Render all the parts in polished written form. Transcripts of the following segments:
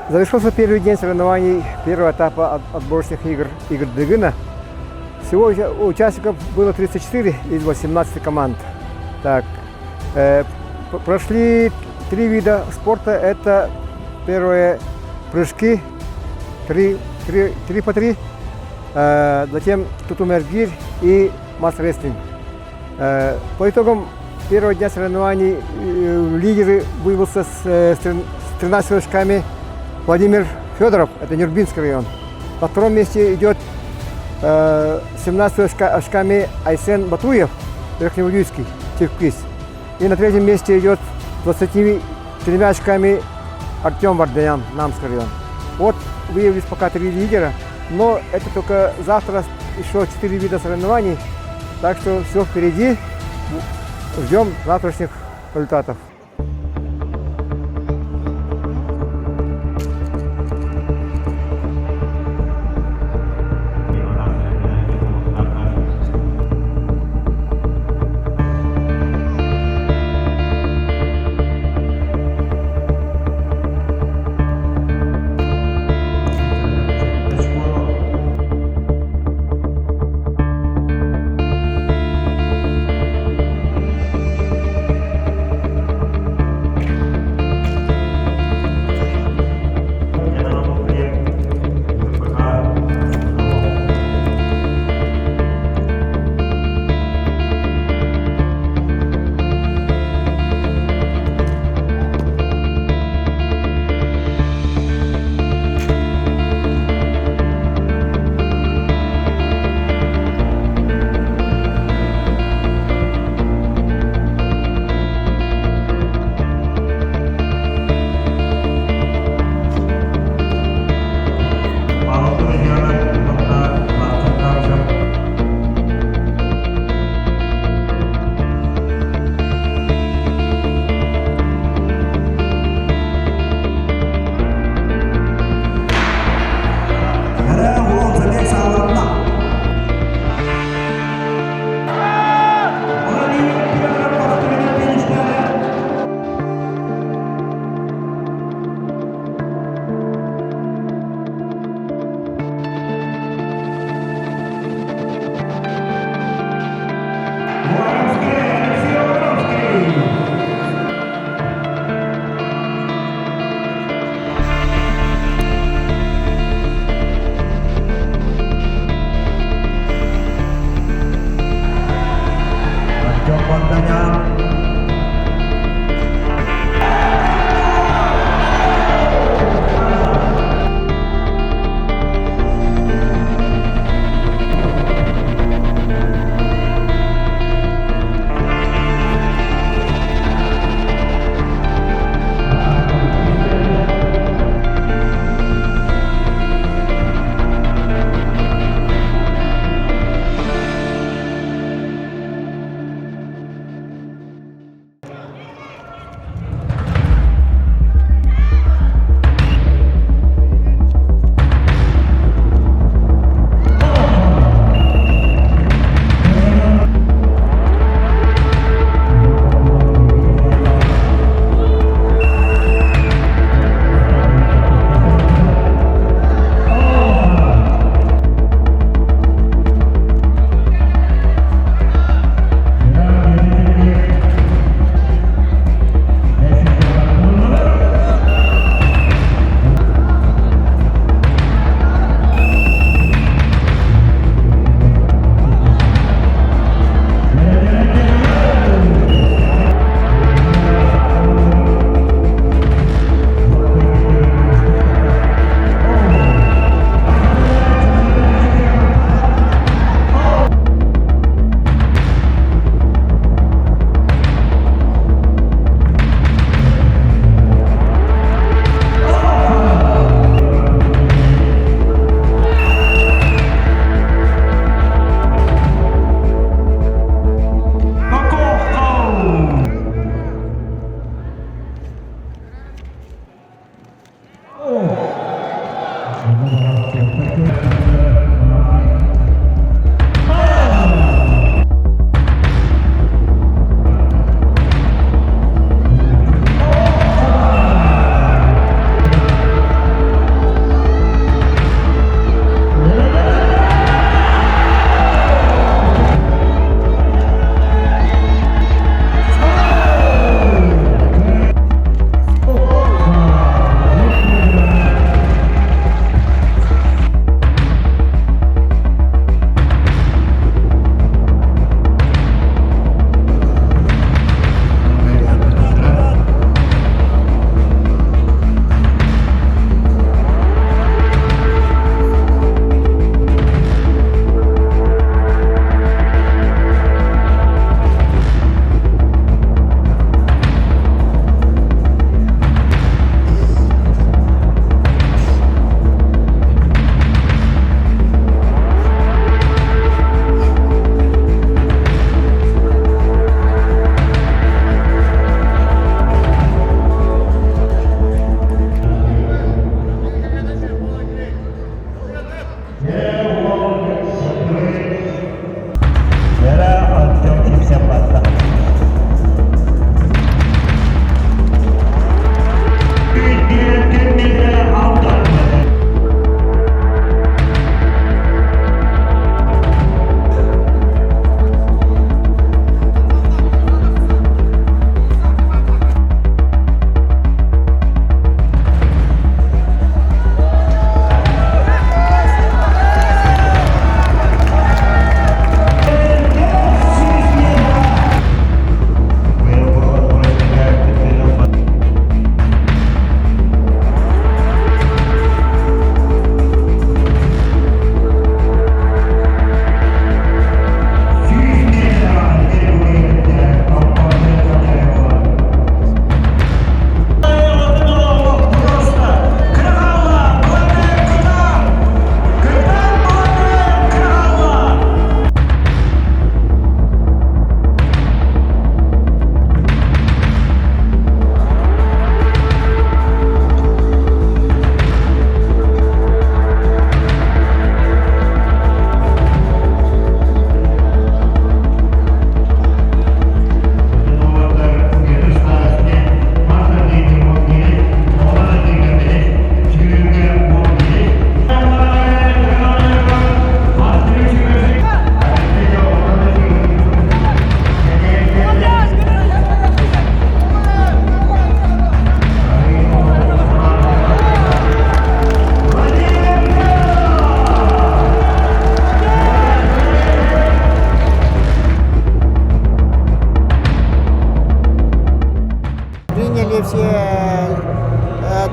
Завершился первый день соревнований первого этапа отборочных игр Дыгына. Всего участников было 34 из 18 команд. Так, прошли 3 вида спорта. Это первое прыжки, 3 по 3, затем тутумергир и масс-рестлинг. По итогам первого дня соревнований лидеры вывелся с 13 очками Владимир Федоров, это Нюрбинский район. На втором месте идет 17 очками Айсен Батуев, Верхнеудинский, Тиркис. И на третьем месте идет 23 очками Артем Вардаян, Намский район. Вот выявились пока 3 лидера, но это только завтра еще 4 вида соревнований. Так что все впереди. Ждем завтрашних результатов.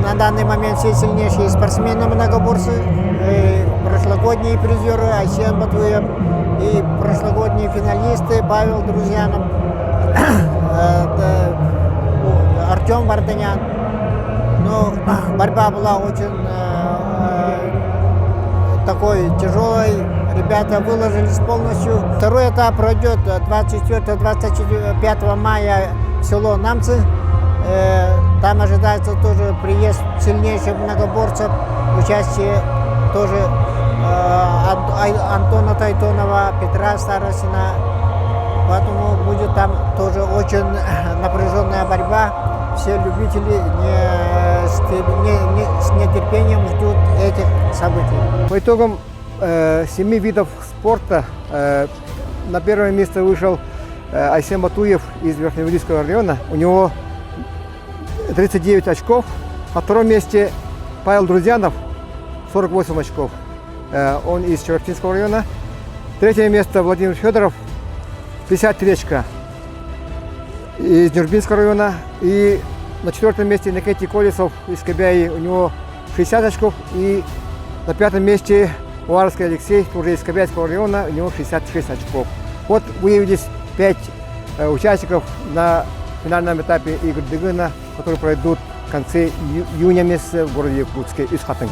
На данный момент все сильнейшие спортсмены-многоборцы, прошлогодние призеры Айсен Батуев и прошлогодние финалисты Павел Друзьянов, Артем Варданян. Но борьба была очень такой тяжелой. Ребята выложились полностью. Второй этап пройдет 24-25 мая в село Намцы. Там ожидается тоже приезд сильнейших многоборцев, участие тоже Антона Тайтонова, Петра Старосина. Поэтому будет там тоже очень напряженная борьба. Все любители с нетерпением ждут этих событий. По итогам 7 видов спорта на первое место вышел Айсен Батуев из Верхнеуральского района. У него 39 очков. На втором месте Павел Друзьянов, 48 очков. Он из Чевертинского района. Третье место Владимир Федоров, 53 очка из Нюрбинского района. И на четвертом месте Никитий Колесов из Кобяи, у него 60 очков. И на пятом месте Уварский Алексей, тоже из Кобяйского района, у него 66 очков. Вот выявились 5 участников на финальном этапе игр Дыгына, которые пройдут в конце июня месяца в городе Якутске из Хатынь.